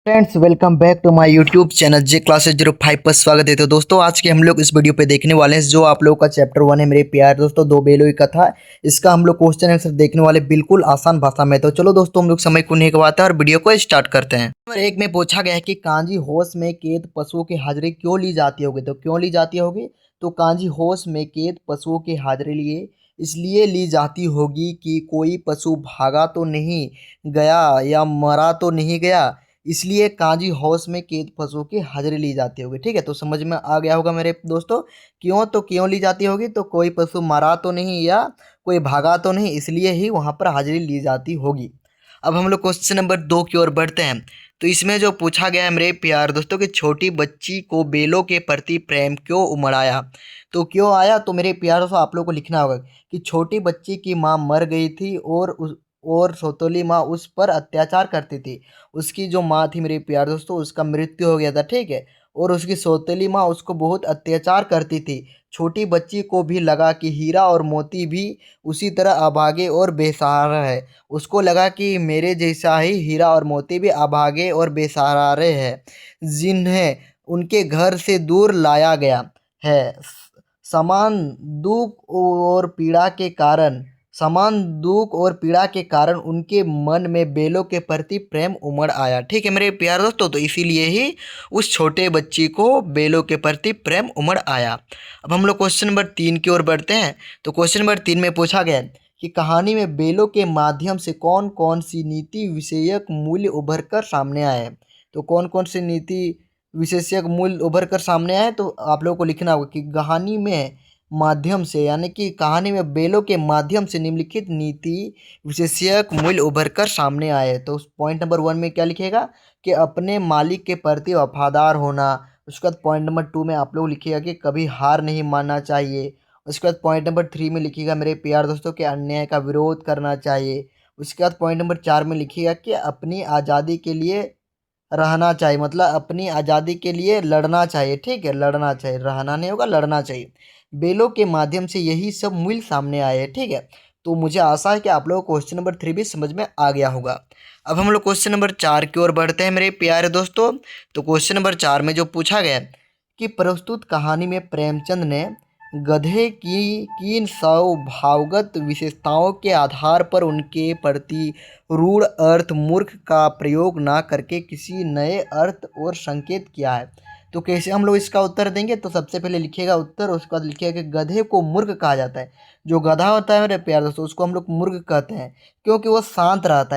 Friends, welcome back to my YouTube channel J classes 05 पर स्वागत है। तो दोस्तों, आज के हम लोग इस वीडियो पे देखने वाले हैं जो आप लोगों का चैप्टर 1 है मेरे प्यार दोस्तों, दो बेलों की कथा। इसका हम लोग क्वेश्चन आंसर देखने वाले बिल्कुल आसान भाषा में। तो चलो दोस्तों, हम लोग समय को नहीं गवाते हैं और वीडियो को स्टार्ट करते हैं। नंबर 1 में पूछा गया है कि कांजी होश में कैद पशुओं की हाजिरी क्यों ली जाती होगी। तो क्यों ली जाती होगी? तो कांजी होश में कैद पशुओं की हाजिरी लिए इसलिए ली जाती होगी कि कोई पशु भागा तो नहीं गया या मरा तो नहीं गया, इसलिए कांजी हाउस में कैद पशुओं की हाजिरी ली जाती होगी। ठीक है, तो समझ में आ गया होगा मेरे दोस्तों। क्यों ली जाती होगी? तो कोई पशु मरा तो नहीं या कोई भागा तो नहीं, इसलिए ही वहाँ पर हाजिरी ली जाती होगी। अब हम लोग क्वेश्चन नंबर 2 की ओर बढ़ते हैं। तो इसमें जो पूछा गया है मेरे प्यार दोस्तों कि छोटी बच्ची को बेलों के प्रति प्रेम क्यों उमड़ आया। तो क्यों आया? तो मेरे प्यार दोस्तों, आप लोगों को लिखना होगा कि छोटी बच्ची की माँ मर गई थी और सौतेली माँ उस पर अत्याचार करती थी। उसकी जो माँ थी मेरे प्यार दोस्तों, उसका मृत्यु हो गया था। ठीक है, और उसकी सौतेली माँ उसको बहुत अत्याचार करती थी। छोटी बच्ची को भी लगा कि हीरा और मोती भी उसी तरह अभागे और बेसहारा है। उसको लगा कि मेरे जैसा ही हीरा और मोती भी अभागे और बेसहारे हैं, जिन्हें उनके घर से दूर लाया गया है। समान दुख और पीड़ा के कारण समान दुख और पीड़ा के कारण उनके मन में बेलों के प्रति प्रेम उमड़ आया। ठीक है मेरे प्यार दोस्तों, तो इसीलिए ही उस छोटे बच्ची को बेलों के प्रति प्रेम उमड़ आया। अब हम लोग क्वेश्चन नंबर 3 की ओर बढ़ते हैं। तो क्वेश्चन नंबर 3 में पूछा गया है कि कहानी में बेलों के माध्यम से कौन कौन सी नीति विषयक मूल्य उभर कर सामने आए हैं। तो कौन कौन सी नीति विशेषक मूल्य उभर कर सामने आए, तो आप लोगों को लिखना होगा कि कहानी में माध्यम से, यानी कि कहानी में बेलों के माध्यम से निम्नलिखित नीति विशेषक मूल्य उभर कर सामने आए। तो पॉइंट नंबर 1 में क्या लिखेगा कि अपने मालिक के प्रति वफादार होना। उसके बाद पॉइंट नंबर 2 में आप लोग लिखिएगा कि कभी हार नहीं मानना चाहिए। उसके बाद पॉइंट नंबर 3 में लिखिएगा मेरे प्यार दोस्तों कि अन्याय का विरोध करना चाहिए। उसके बाद पॉइंट नंबर 4 में लिखिएगा कि अपनी आज़ादी के लिए रहना चाहिए, मतलब अपनी आज़ादी के लिए लड़ना चाहिए। ठीक है, लड़ना चाहिए, रहना नहीं होगा, लड़ना चाहिए। बेलों के माध्यम से यही सब मूल्य सामने आए हैं। ठीक है, तो मुझे आशा है कि आप लोगों को क्वेश्चन नंबर 3 भी समझ में आ गया होगा। अब हम लोग क्वेश्चन नंबर 4 की ओर बढ़ते हैं मेरे प्यारे दोस्तों। तो क्वेश्चन नंबर 4 में जो पूछा गया है कि प्रस्तुत कहानी में प्रेमचंद ने गधे की किन स्वभावगत विशेषताओं के आधार पर उनके प्रति रूढ़ अर्थ मूर्ख का प्रयोग ना करके किसी नए अर्थ और संकेत किया है। तो कैसे हम लोग इसका उत्तर देंगे? तो सबसे पहले लिखिएगा उत्तर, उसके बाद लिखिएगा कि गधे को मूर्ख कहा जाता है। जो गधा होता है मेरे प्यार दोस्तों, उसको हम लोग मूर्ख कहते हैं क्योंकि वो शांत रहता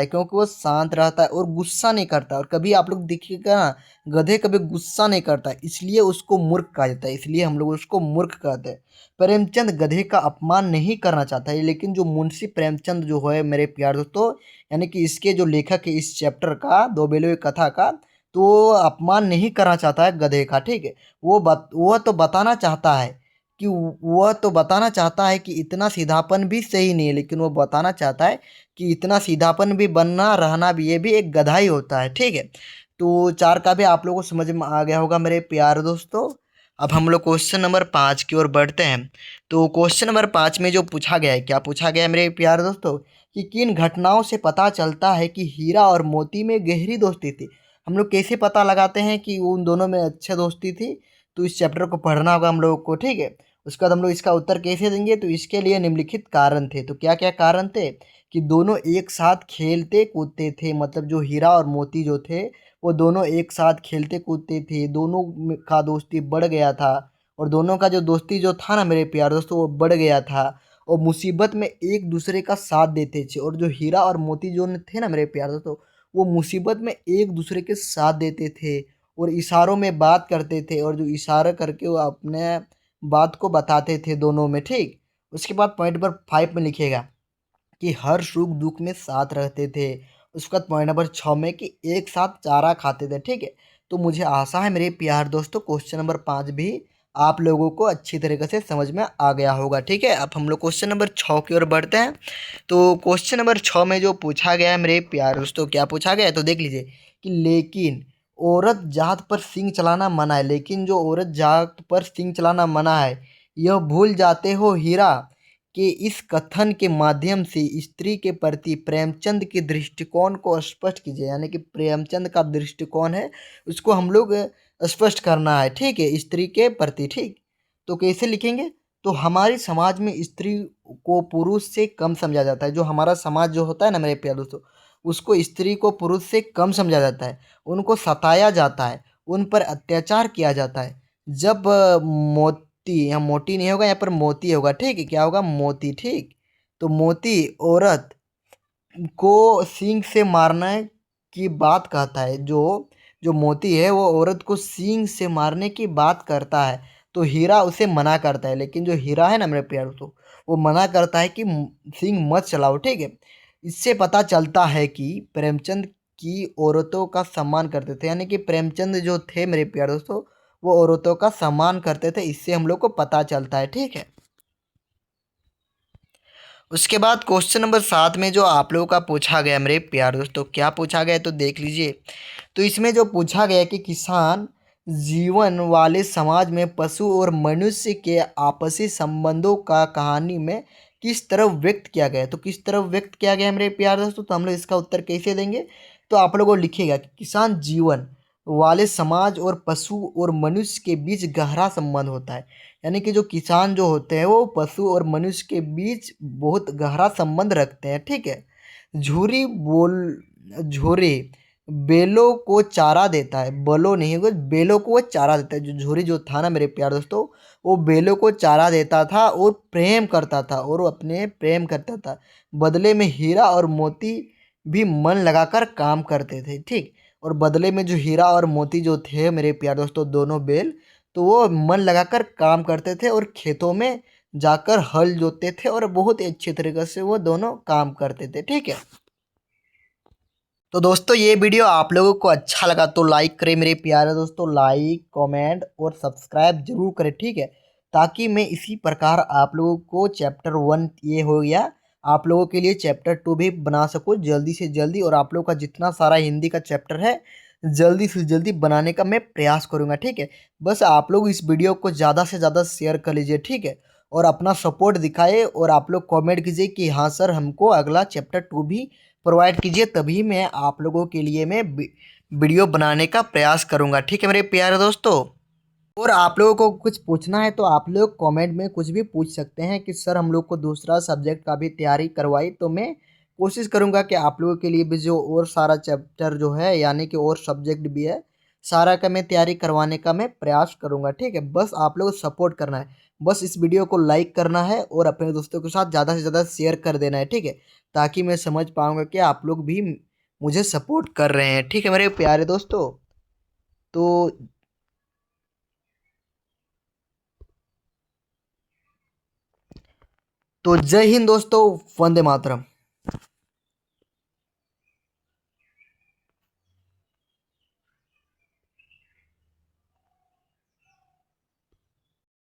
है, और गुस्सा नहीं करता। और कभी आप लोग देखिएगा ना, गधे कभी गुस्सा नहीं करता, इसलिए उसको मूर्ख कहा जाता है, इसलिए हम लोग उसको मूर्ख कहते हैं। प्रेमचंद गधे का अपमान नहीं करना चाहता है, लेकिन जो मुंशी प्रेमचंद जो है मेरे प्यार दोस्तों, यानी कि इसके जो लेखक है इस चैप्टर का, दो बेलों की कथा का, तो वो अपमान नहीं करना चाहता है गधे का। ठीक है, वह तो बताना चाहता है कि इतना सीधापन भी सही नहीं है, लेकिन वो बताना चाहता है कि इतना सीधापन भी बनना रहना भी, ये भी एक गधा ही होता है। ठीक है, तो 4 का भी आप लोगों को समझ में आ गया होगा मेरे प्यार दोस्तों। अब हम लोग क्वेश्चन नंबर 5 की ओर बढ़ते हैं। तो क्वेश्चन नंबर 5 में जो पूछा गया है, क्या पूछा गया है मेरे प्यार दोस्तों कि किन घटनाओं से पता चलता है कि हीरा और मोती में गहरी दोस्ती थी। हम लोग कैसे पता लगाते हैं कि उन दोनों में अच्छी दोस्ती थी? तो इस चैप्टर को पढ़ना होगा हम लोगों को। ठीक है, उसके बाद हम लोग इसका उत्तर कैसे देंगे? तो इसके लिए निम्नलिखित कारण थे। तो क्या क्या कारण थे? कि दोनों एक साथ खेलते कूदते थे, मतलब जो हीरा और मोती जो थे वो दोनों एक साथ खेलते कूदते थे, दोनों का दोस्ती बढ़ गया था। और दोनों का जो दोस्ती जो था ना मेरे प्यार दोस्तों, वो बढ़ गया था। और मुसीबत में एक दूसरे का साथ देते थे। और जो हीरा और मोती जो थे ना मेरे प्यार दोस्तों, वो मुसीबत में एक दूसरे के साथ देते थे और इशारों में बात करते थे, और जो इशारा करके वो अपने बात को बताते थे दोनों में। ठीक, उसके बाद पॉइंट नंबर 5 में लिखेगा कि हर सुख दुख में साथ रहते थे। उसके बाद पॉइंट नंबर 6 में कि एक साथ चारा खाते थे। ठीक है, तो मुझे आशा है मेरे प्यार दोस्तों क्वेश्चन नंबर 5 भी आप लोगों को अच्छी तरीके से समझ में आ गया होगा। ठीक है, अब हम लोग क्वेश्चन नंबर 6 की ओर बढ़ते हैं। तो क्वेश्चन नंबर 6 में जो पूछा गया है मेरे प्यार दोस्तों, क्या पूछा गया है? तो देख लीजिए कि लेकिन औरत जात पर सिंह चलाना मना है। लेकिन जो औरत जात पर सिंह चलाना मना है, यह भूल जाते हो हीरा कि इस कथन के माध्यम से स्त्री के प्रति प्रेमचंद के दृष्टिकोण को स्पष्ट कीजिए। यानी कि प्रेमचंद का दृष्टिकोण है उसको हम लोग स्पष्ट करना है, ठीक है, स्त्री के प्रति। ठीक, तो कैसे लिखेंगे? तो हमारे समाज में स्त्री को पुरुष से कम समझा जाता है। जो हमारा समाज जो होता है ना मेरे प्यारे दोस्तों, उसको स्त्री को पुरुष से कम समझा जाता है, उनको सताया जाता है, उन पर अत्याचार किया जाता है। जब मोती, यहाँ मोटी नहीं होगा, यहाँ पर मोती होगा, ठीक है, क्या होगा? मोती। ठीक, तो मोती औरत को सींग से मारने की बात कहता है। जो जो मोती है वो औरत को सींग से मारने की बात करता है, तो हीरा उसे मना करता है। लेकिन जो हीरा है ना मेरे प्यार दोस्तों, वो मना करता है कि सींग मत चलाओ। ठीक है, इससे पता चलता है कि प्रेमचंद की औरतों का सम्मान करते थे। यानी कि प्रेमचंद जो थे मेरे प्यार दोस्तों, वो औरतों का सम्मान करते थे, इससे हम लोग को पता चलता है। ठीक है, उसके बाद क्वेश्चन नंबर 7 में जो आप लोगों का पूछा गया मेरे प्यार दोस्तों, क्या पूछा गया तो देख लीजिए। तो इसमें जो पूछा गया कि किसान जीवन वाले समाज में पशु और मनुष्य के आपसी संबंधों का कहानी में किस तरह व्यक्त किया गया है। तो किस तरह व्यक्त किया गया है मेरे प्यार दोस्तों, तो हम लोग इसका उत्तर कैसे देंगे? तो आप लोगों को लिखिएगा कि किसान जीवन वाले समाज और पशु और मनुष्य के बीच गहरा संबंध होता है। यानी कि जो किसान जो होते हैं वो पशु और मनुष्य के बीच बहुत गहरा संबंध रखते हैं। ठीक है, झूरी बोल झोरे बेलों को चारा देता है, बलो नहीं होगा, बेलों को वो चारा देता है। जो झोरी जो था ना मेरे प्यार दोस्तों, वो बेलों को चारा देता था और प्रेम करता था, और वो अपने प्रेम करता था। बदले में हीरा और मोती भी मन लगाकर काम करते थे। ठीक, और बदले में जो हीरा और मोती जो थे मेरे प्यार दोस्तों, दोनों बेल, तो वो मन लगाकर काम करते थे और खेतों में जाकर हल जोतते थे, और बहुत ही अच्छे तरीके से वो दोनों काम करते थे। ठीक है, तो दोस्तों ये वीडियो आप लोगों को अच्छा लगा तो लाइक करें मेरे प्यारे दोस्तों, लाइक कमेंट और सब्सक्राइब जरूर करें। ठीक है, ताकि मैं इसी प्रकार आप लोगों को चैप्टर 1 ये हो गया, आप लोगों के लिए चैप्टर 2 भी बना सकूँ जल्दी से जल्दी, और आप लोगों का जितना सारा हिंदी का चैप्टर है जल्दी से जल्दी बनाने का मैं प्रयास करूँगा। ठीक है, बस आप लोग इस वीडियो को ज़्यादा से ज़्यादा शेयर कर लीजिए। ठीक है, और अपना सपोर्ट दिखाए, और आप लोग कमेंट कीजिए कि हाँ सर हमको अगला चैप्टर 2 भी प्रोवाइड कीजिए, तभी मैं आप लोगों के लिए मैं वीडियो बनाने का प्रयास करूंगा। ठीक है मेरे प्यारे दोस्तों, और आप लोगों को कुछ पूछना है तो आप लोग कमेंट में कुछ भी पूछ सकते हैं कि सर हम लोग को दूसरा सब्जेक्ट का भी तैयारी करवाई, तो मैं कोशिश करूंगा कि आप लोगों के लिए भी जो और सारा चैप्टर जो है यानी कि और सब्जेक्ट भी है, सारा का मैं तैयारी करवाने का मैं प्रयास करूंगा। ठीक है, बस आप लोगों को सपोर्ट करना है, बस इस वीडियो को लाइक करना है और अपने दोस्तों के साथ ज़्यादा से ज़्यादा शेयर कर देना है। ठीक है, ताकि मैं समझ पाऊँगा कि आप लोग भी मुझे सपोर्ट कर रहे हैं। ठीक है मेरे प्यारे दोस्तों, तो जय हिंद दोस्तों, वंदे मातरम।